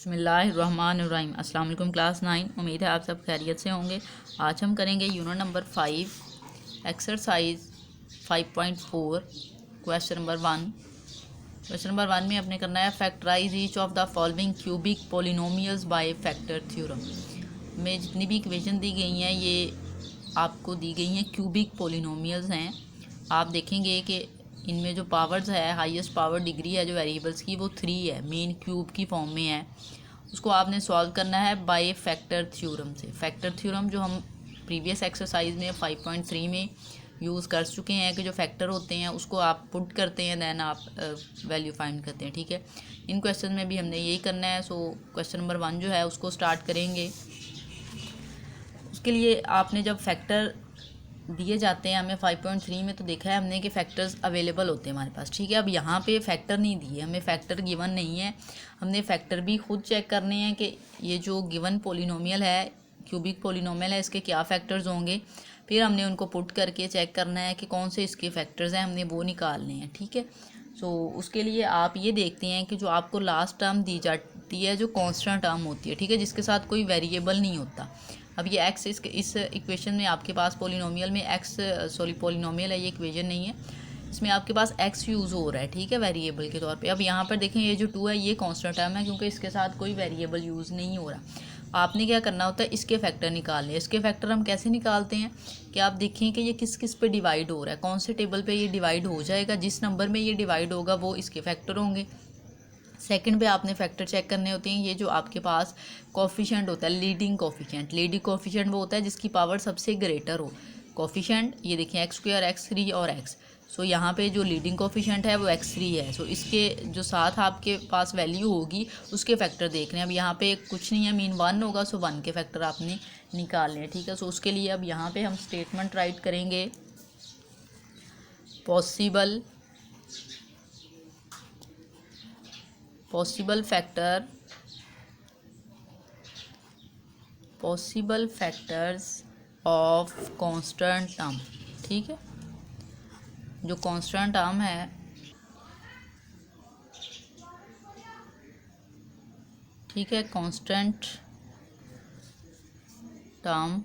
बिस्मिल्लाहिर्रहमानिर्रहीम। अस्सलाम वालेकुम क्लास 9। उम्मीद है आप सब खैरियत से होंगे। आज हम करेंगे unit number 5 exercise 5.4 question number 1। Question number 1 में अपने करना है factorise each of the following cubic polynomials by factor theorem. में जितनी भी इक्वेशन दी गई हैं ये आपको दी गई हैं क्यूबिक पोलिनोमियल्स हैं। आप देखेंगे कि इनमें जो पावर्स है, हाईएस्ट पावर डिग्री है जो वेरिएबल्स की, वो 3 है, मेन क्यूब की फॉर्म में है। उसको आपने सॉल्व करना है बाय फैक्टर थ्योरम से। फैक्टर थ्योरम जो हम प्रीवियस एक्सरसाइज में 5.3 में यूज़ कर चुके हैं कि जो फैक्टर होते हैं उसको आप पुट करते हैं, दैन आप वैल्यू फाइंड करते हैं। ठीक है, इन क्वेश्चन में भी हमने यही करना है। सो क्वेश्चन नंबर 1 जो है उसको स्टार्ट करेंगे। उसके लिए आपने जब फैक्टर दिए जाते हैं हमें 5.3 में, तो देखा है हमने कि फैक्टर्स अवेलेबल होते हैं हमारे पास। ठीक है, अब यहाँ पे फैक्टर नहीं दिए, हमें फैक्टर गिवन नहीं है। हमने फैक्टर भी खुद चेक करने हैं कि ये जो गिवन पोलिनोमियल है, क्यूबिक पोलिनोमियल है, इसके क्या फैक्टर्स होंगे। फिर हमने उनको पुट करके चेक करना है कि कौन से इसके फैक्टर्स हैं, हमने वो निकालने हैं। ठीक है, सो उसके लिए आप ये देखते हैं कि जो आपको लास्ट टर्म दी जाती है जो कांस्टेंट टर्म होती है, ठीक है, जिसके साथ कोई वेरिएबल नहीं होता। अब ये एक्स इस इक्वेशन में आपके पास पोलिनोमियल में पोलिनोमियल है, ये इक्वेशन नहीं है, इसमें आपके पास एक्स यूज़ हो रहा है। ठीक है, वेरिएबल के तौर पे। अब यहाँ पर देखें ये जो 2 है ये कांस्टेंट टर्म है क्योंकि इसके साथ कोई वेरिएबल यूज़ नहीं हो रहा। आपने क्या करना होता है, इसके फैक्टर निकालने। इसके फैक्टर हम कैसे निकालते हैं कि आप देखें कि ये किस किस पे डिवाइड हो रहा है, कौन से टेबल पे ये डिवाइड हो जाएगा, जिस नंबर में ये डिवाइड होगा वो इसके फैक्टर होंगे। सेकंड पे आपने फैक्टर चेक करने होते हैं, ये जो आपके पास कोफिशिएंट होता है, लीडिंग कोफिशिएंट। लीडिंग कोफिशिएंट वो होता है जिसकी पावर सबसे ग्रेटर हो। कोफिशिएंट ये देखिए x² x3 और x। सो यहाँ पे जो लीडिंग कोफिशिएंट है वो x3 है। सो इसके जो साथ आपके पास वैल्यू होगी उसके फैक्टर देख रहे हैं। अब यहाँ पे कुछ नहीं है, मीन 1 होगा, सो 1 के फैक्टर आपने निकालने हैं। ठीक है, सो उसके लिए अब यहाँ पे हम स्टेटमेंट राइट करेंगे, possible factors of constant term. ठीक है, जो कांस्टेंट टर्म है, ठीक है, कांस्टेंट टर्म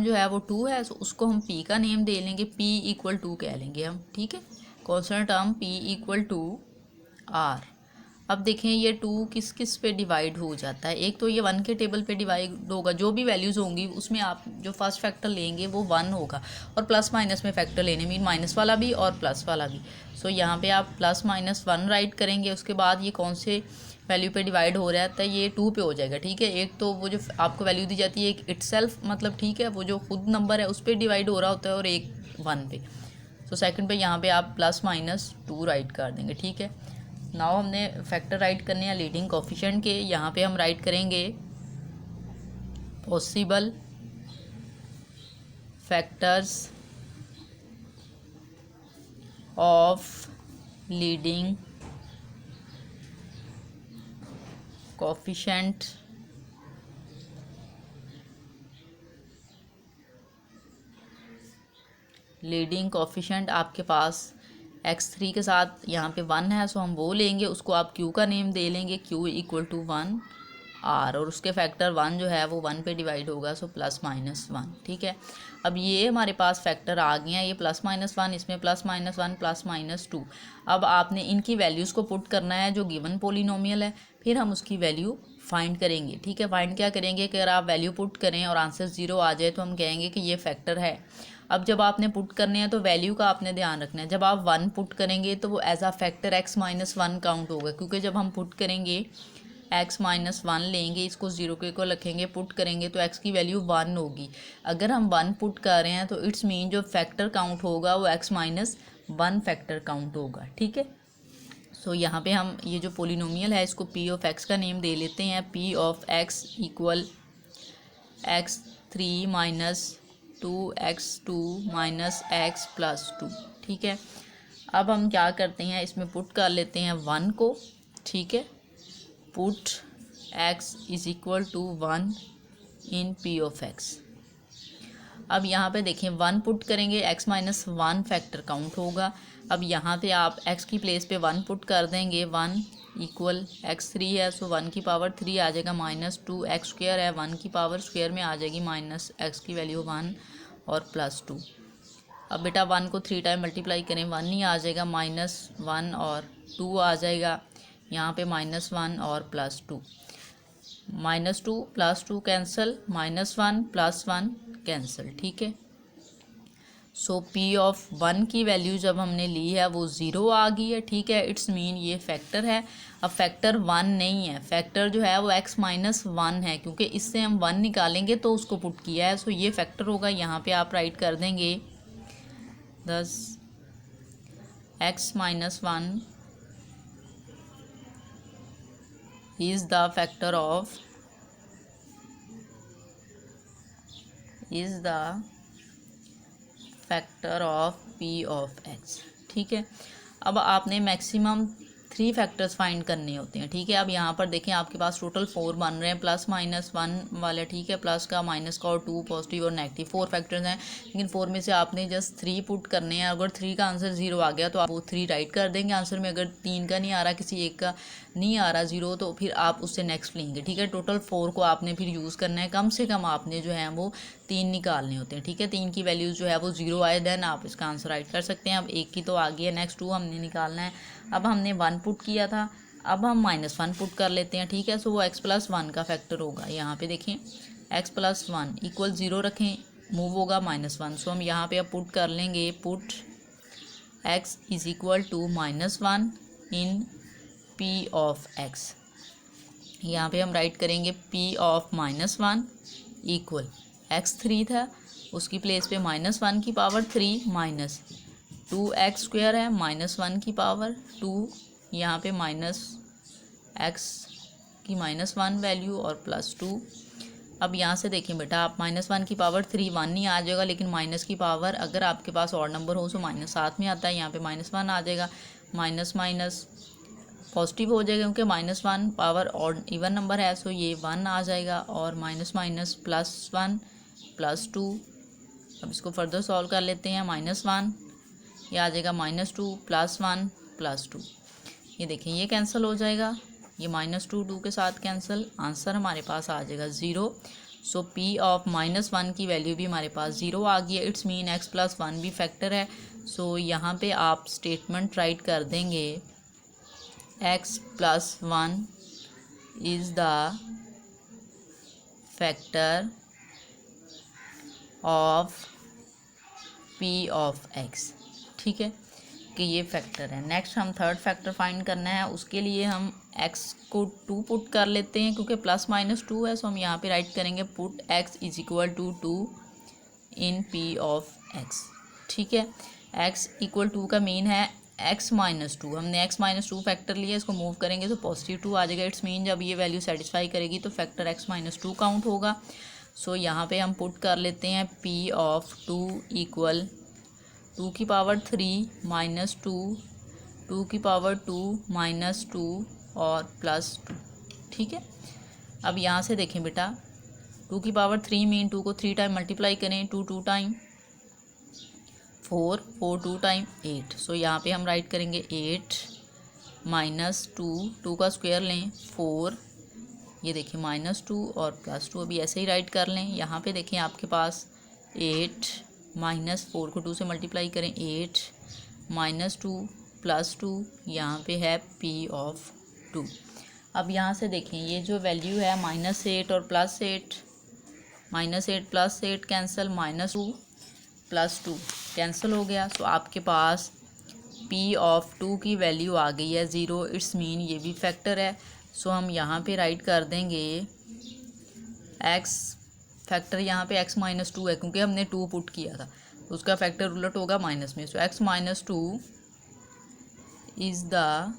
जो है वो 2 है, तो उसको हम p का नेम दे लेंगे, p = 2 कह लेंगे हम। ठीक है, कांस्टेंट टर्म p = r। अब देखें ये 2 किस किस पे डिवाइड हो जाता है। एक तो ये 1 के टेबल पे डिवाइड होगा, जो भी वैल्यूज़ होंगी उसमें आप जो फर्स्ट फैक्टर लेंगे वो 1 होगा, और प्लस माइनस में फैक्टर लेने, मीन माइनस वाला भी और प्लस वाला भी। सो यहाँ पे आप +-1 राइट करेंगे। उसके बाद ये कौन से वैल्यू पे डिवाइड हो रहा है, तो ये 2 पे हो जाएगा। ठीक है, एक तो वो जो आपको वैल्यू दी जाती है एक इटसेल्फ, मतलब ठीक है, वो जो खुद नंबर है उस पर डिवाइड हो रहा होता है, और एक 1 पे। सो सेकंड पे यहाँ पे आप +-2 राइट कर देंगे। ठीक है, नाउ हमने फैक्टर राइट करने हैं लीडिंग कोफिशिएंट के। यहाँ पे हम राइट करेंगे possible factors of leading coefficient आपके पास x3 के साथ यहाँ पे 1 है, सो हम वो लेंगे, उसको आप q का नेम दे लेंगे, q = 1 r, और उसके फैक्टर 1 जो है वो 1 पे डिवाइड होगा, सो +-1। ठीक है, अब ये हमारे पास फैक्टर आ गए हैं, ये +-1, इसमें +-1 +-2। अब आपने इनकी वैल्यूज़ को पुट करना है जो गिवन पोलिनोमियल है, फिर हम उसकी वैल्यू फाइंड करेंगे। ठीक है, फाइंड क्या करेंगे कि अगर आप वैल्यू पुट करें और आंसर 0 आ जाए तो हम कहेंगे कि ये फैक्टर है। अब जब आपने पुट करने हैं तो वैल्यू का आपने ध्यान रखना है। जब आप 1 पुट करेंगे तो वो एज आ फैक्टर x-1 काउंट होगा, क्योंकि जब हम पुट करेंगे x-1 लेंगे, इसको 0 को रखेंगे, पुट करेंगे तो x की वैल्यू 1 होगी। अगर हम 1 पुट कर रहे हैं तो इट्स मीन जो फैक्टर काउंट होगा वो x-1 फैक्टर काउंट होगा। ठीक है, सो यहाँ पे हम ये जो पोलिनोमियल है इसको p ऑफ x का नेम दे लेते हैं, p of x = x3 - 2x2 - x + 2। ठीक है, अब हम क्या करते हैं, इसमें पुट कर लेते हैं 1 को। ठीक है, put x = 1 in p of x। अब यहाँ पे देखें 1 पुट करेंगे, x-1 फैक्टर काउंट होगा। अब यहाँ पे आप x की प्लेस पे 1 पुट कर देंगे, 1 इक्वल x3 है, सो 1 की पावर 3 आ जाएगा, माइनस 2 x स्क्वायर है, 1 की पावर स्क्वायर में आ जाएगी माइनस x की वैल्यू 1 और प्लस 2। अब बेटा 1 को 3 टाइम मल्टीप्लाई करें, 1 ही आ जाएगा, माइनस 1 और 2 आ जाएगा, यहाँ पे माइनस 1 और plus 2, minus 2 plus 2 cancel, minus 1 plus 1 cancel. ठीक है, सो P ऑफ 1 की वैल्यू जब हमने ली है वो 0 आ गई है। ठीक है, इट्स मीन ये फैक्टर है। अब फैक्टर 1 नहीं है, फैक्टर जो है वो x माइनस 1 है, क्योंकि इससे हम 1 निकालेंगे तो उसको पुट किया है, सो ये फैक्टर होगा। यहाँ पे आप राइट कर देंगे 10 x minus 1 is the factor of P of x। ठीक है, अब आपने मैक्सिमम 3 फैक्टर्स फाइंड करने होते हैं। ठीक है, अब यहाँ पर देखें आपके पास टोटल 4 बन रहे हैं, प्लस माइनस 1 वाले। ठीक है, प्लस का, माइनस का और 2 पॉजिटिव और नेगेटिव 4 फैक्टर्स हैं, लेकिन 4 में से आपने जस्ट 3 पुट करने हैं। अगर 3 का आंसर 0 आ गया तो आप वो 3 राइट कर देंगे आंसर में। अगर 3 का नहीं आ रहा, किसी एक का नहीं आ रहा 0, तो फिर आप उससे नेक्स्ट लेंगे। ठीक है, टोटल 4 को आपने फिर यूज़ करना है, कम से कम आपने जो है वो 3 निकालने होते हैं। ठीक है, 3 की वैल्यूज़ जो है वो 0 आए, देन आप इसका आंसर राइट कर सकते हैं। अब 1 की तो आ गई है, नेक्स्ट 2 हमने निकालना है। अब हमने 1 पुट किया था, अब हम माइनस 1 पुट कर लेते हैं। ठीक है, सो वो x प्लस 1 का फैक्टर होगा। यहाँ पे देखें x प्लस 1 इक्वल 0 रखें, मूव होगा माइनस 1, सो हम यहाँ पे अब पुट कर लेंगे, put x is equal to minus 1 in p of x। यहाँ पे हम राइट करेंगे p of minus 1 equal x3 था, उसकी प्लेस पे माइनस 1 की पावर 3 माइनस 2x स्क्वायर है, माइनस 1 की पावर 2, यहाँ पे माइनस x की माइनस 1 वैल्यू और प्लस 2। अब यहाँ से देखें बेटा, आप माइनस 1 की पावर 3 1 नहीं आ जाएगा, लेकिन माइनस की पावर अगर आपके पास और नंबर हो तो माइनस साथ में आता है, यहाँ पे माइनस 1 आ जाएगा, माइनस माइनस पॉजिटिव हो जाएगा, क्योंकि माइनस 1 पावर और इवन नंबर है, सो ये 1 आ जाएगा, और माइनस माइनस प्लस 1 प्लस 2। अब इसको फर्दर सॉल्व कर लेते हैं, माइनस 1 ये आ जाएगा, माइनस 2 प्लस 1 प्लस 2, ये देखें ये कैंसिल हो जाएगा, ये माइनस 2 2 के साथ कैंसिल, आंसर हमारे पास आ जाएगा 0। सो P ऑफ माइनस 1 की वैल्यू भी हमारे पास 0 आ गई है। इट्स मीन x प्लस 1 भी फैक्टर है। सो यहाँ पे आप स्टेटमेंट राइट कर देंगे, x plus 1 is the factor of P of x। ठीक है, कि ये फैक्टर है। नेक्स्ट हम थर्ड फैक्टर फाइंड करना है, उसके लिए हम x को 2 पुट कर लेते हैं, क्योंकि प्लस माइनस 2 है, सो हम यहाँ पे राइट करेंगे, put x is equal to 2 in P of x। ठीक है, x इक्वल 2 का मीन है x माइनस 2, हमने x माइनस 2 फैक्टर लिया, इसको मूव करेंगे तो पॉजिटिव 2 आ जाएगा। इट्स मीन जब ये वैल्यू सेटिस्फाई करेगी तो फैक्टर x माइनस 2 काउंट होगा। सो यहाँ पे हम पुट कर लेते हैं P ऑफ 2 इक्वल 2 की पावर 3 माइनस 2, 2 की पावर 2 माइनस 2 और प्लस 2। ठीक है, अब यहाँ से देखें बेटा, 2 की पावर 3 मीन 2 को 3 टाइम मल्टीप्लाई करें, 2 2 टाइम 4 4 2 टाइम 8। सो यहाँ पे हम राइट करेंगे 8 माइनस 2, 2 का स्क्वायर लें 4, ये देखिए माइनस 2 और प्लस 2, अभी ऐसे ही राइट कर लें। यहाँ पे देखें आपके पास 8 माइनस 4 को 2 से मल्टीप्लाई करें, 8 माइनस 2 प्लस 2, यहाँ पे है P ऑफ 2। अब यहाँ से देखें ये जो वैल्यू है माइनस 8 और plus 8, minus 8 plus 8 cancel, minus 2 plus 2 cancel हो गया। तो आपके पास P ऑफ 2 की वैल्यू आ गई है 0। इट्स मीन ये भी फैक्टर है। सो हम यहाँ पे राइट कर देंगे x फैक्टर, यहाँ पे x माइनस 2 है, क्योंकि हमने 2 पुट किया था, उसका फैक्टर उलट होगा माइनस में। सो x minus 2 is the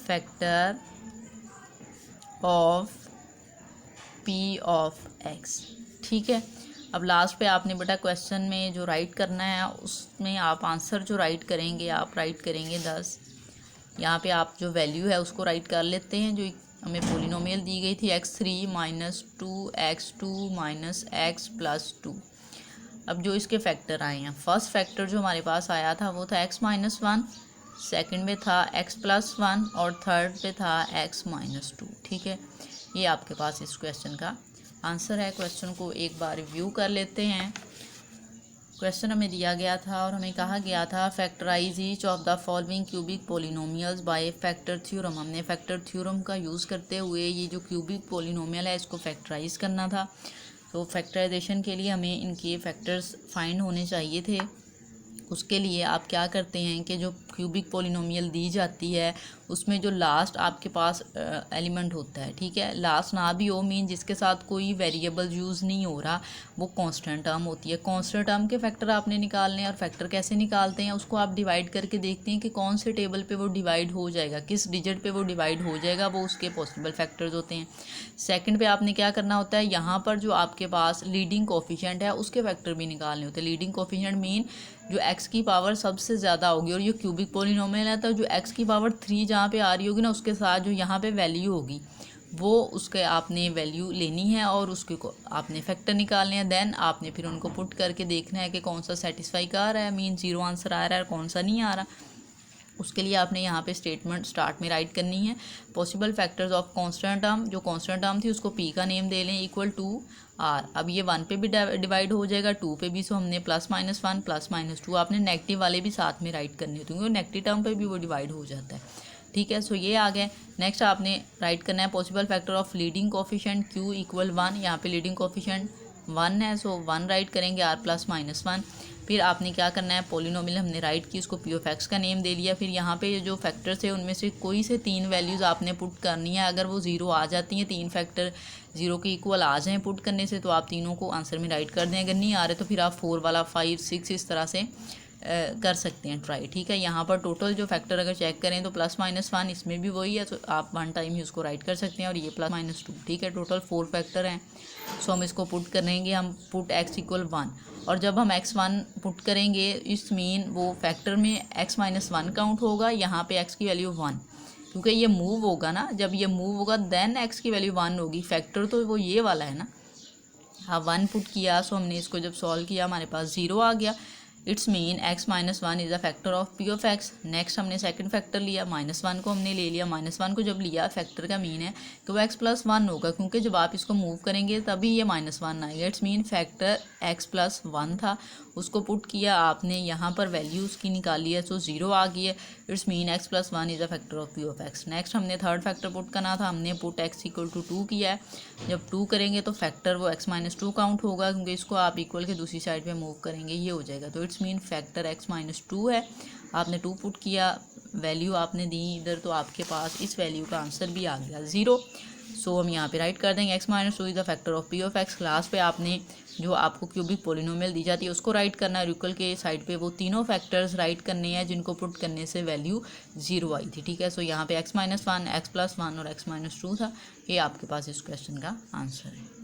factor of P of x। ठीक है, अब लास्ट पे आपने बेटा क्वेश्चन में जो राइट करना है उसमें आप आंसर जो राइट करेंगे, आप राइट करेंगे 10। यहाँ पे आप जो वैल्यू है उसको राइट कर लेते हैं जो हमें पोलिनोमियल दी गई थी, x3 minus 2 x2 minus x plus 2। अब जो इसके फैक्टर आए हैं, फर्स्ट फैक्टर जो हमारे पास आया था वो था x-1, सेकंड में था x+1 और थर्ड पे था x-2। ठीक है, ये आपके पास इस क्वेश्चन का आंसर है। क्वेश्चन को एक बार रिव्यू कर लेते हैं। क्वेश्चन हमें दिया गया था और हमें कहा गया था factorise each of the following cubic polynomials by factor theorem. हमने फैक्टर थ्योरम का यूज़ करते हुए ये जो क्यूबिक पोलिनोमियल है इसको फैक्टराइज करना था। तो फैक्टराइजेशन के लिए हमें इनके फैक्टर्स फाइंड होने चाहिए थे। उसके लिए आप क्या करते हैं कि जो क्यूबिक पोलिनोमियल दी जाती है उसमें जो लास्ट आपके पास एलिमेंट होता है, ठीक है, लास्ट ना भी हो, मीन जिसके साथ कोई वेरिएबल यूज़ नहीं हो रहा, वो कांस्टेंट टर्म होती है। कांस्टेंट टर्म के फैक्टर आपने निकालने हैं और फैक्टर कैसे निकालते हैं उसको आप डिवाइड करके देखते हैं कि कौन से टेबल पे वो डिवाइड हो जाएगा, किस डिजिट पे वो डिवाइड हो जाएगा, वो उसके पॉसिबल फैक्टर्स होते हैं। सेकंड पे आपने क्या करना होता है, यहाँ पर जो आपके पास लीडिंग कोफिशिएंट है उसके फैक्टर भी निकालने होते हैं। लीडिंग कोफिशिएंट मीन जो x की पावर सबसे ज़्यादा होगी, और ये क्यूबिक पोलिनोमियल है तो जो x की पावर 3 जहाँ पे आ रही होगी ना उसके साथ जो यहाँ पे वैल्यू होगी वो उसके आपने वैल्यू लेनी है और उसके को आपने फैक्टर निकालने हैं। देन आपने फिर उनको पुट करके देखना है कि कौन सा सेटिस्फाई कर रहा है, मीन 0 आंसर आ रहा है, कौन सा नहीं आ रहा। उसके लिए आपने यहाँ पे स्टेटमेंट स्टार्ट में राइट करनी है, possible factors of constant term, जो कांस्टेंट टर्म थी उसको p का नेम दे लें इक्वल टू r। अब ये 1 पे भी डिवाइड हो जाएगा, 2 पे भी, सो हमने +-1 +-2 आपने नेगेटिव वाले भी साथ में राइट करने होते हैं, नेगेटिव टर्म पे भी वो डिवाइड हो जाता है। ठीक है, सो ये आ गए। नेक्स्ट आपने राइट करना है possible factor of leading coefficient q equal 1। यहाँ पे लीडिंग कोफिशिएंट 1 है, सो 1 राइट करेंगे, r +-1। फिर आपने क्या करना है, पोलिनोमियल हमने राइट की, उसको p ऑफ x का नेम दे लिया। फिर यहाँ पे जो फैक्टर्स है उनमें से कोई से 3 वैल्यूज़ आपने पुट करनी है। अगर वो 0 आ जाती हैं, 3 फैक्टर 0 के इक्वल आ जाएँ पुट करने से, तो आप तीनों को आंसर में राइट कर दें। अगर नहीं आ रहे तो फिर आप 4 वाला 5 6 इस तरह से कर सकते हैं ट्राई। ठीक है, यहाँ पर टोटल जो फैक्टर अगर चेक करें तो +-1, इसमें भी वही है, तो आप 1 टाइम ही उसको राइट कर सकते हैं, और ये +-2। ठीक है, टोटल 4 फैक्टर हैं। सो हम इसको पुट करेंगे, हम पुट x इक्वल 1, और जब हम x1 पुट करेंगे इस मीन वो फैक्टर में x-1 काउंट होगा, यहाँ पे x की वैल्यू 1, क्योंकि ये मूव होगा ना, जब ये मूव होगा देन x की वैल्यू 1 होगी। फैक्टर तो वो ये वाला है ना, हाँ 1 पुट किया, सो हमने इसको जब सॉल्व किया हमारे पास 0 आ गया। It's mean x-1 is a factor of p of x। Next हमने सेकंड फैक्टर लिया, -1 को हमने ले लिया। -1 को जब लिया, फैक्टर का मीन है कि वो x+1 होगा, क्योंकि जब आप इसको मूव करेंगे तभी ये -1 आएगा। इट्स मीन फैक्टर x+1 था, उसको पुट किया आपने, यहाँ पर वैल्यू उसकी निकाली है, सो 0 आ गई है। It's mean x+1 is a factor of p of x। Next हमने थर्ड फैक्टर पुट करना था, हमने पुट x इक्वल टू 2 किया है। जब 2 करेंगे तो फैक्टर वो x-2 काउंट होगा, क्योंकि इसको आप इक्वल के दूसरी साइड पे मूव करेंगे, ये हो जाएगा। तो इट्स मीन फैक्टर x-2 है। आपने 2 पुट किया, वैल्यू आपने दी इधर, तो आपके पास इस वैल्यू का आंसर भी आ गया 0। सो हम यहाँ पे राइट कर देंगे x-2 is the factor of p of x। Class पे आपने जो आपको क्यूबिक पोलिनोमियल दी जाती है उसको राइट करना है, इक्वल के साइड पे वो तीनों फैक्टर्स राइट करने हैं जिनको पुट करने से वैल्यू 0 आई थी। ठीक है, सो यहाँ पे x-1, x+1 और x-2 था। ये आपके पास इस क्वेश्चन का आंसर है।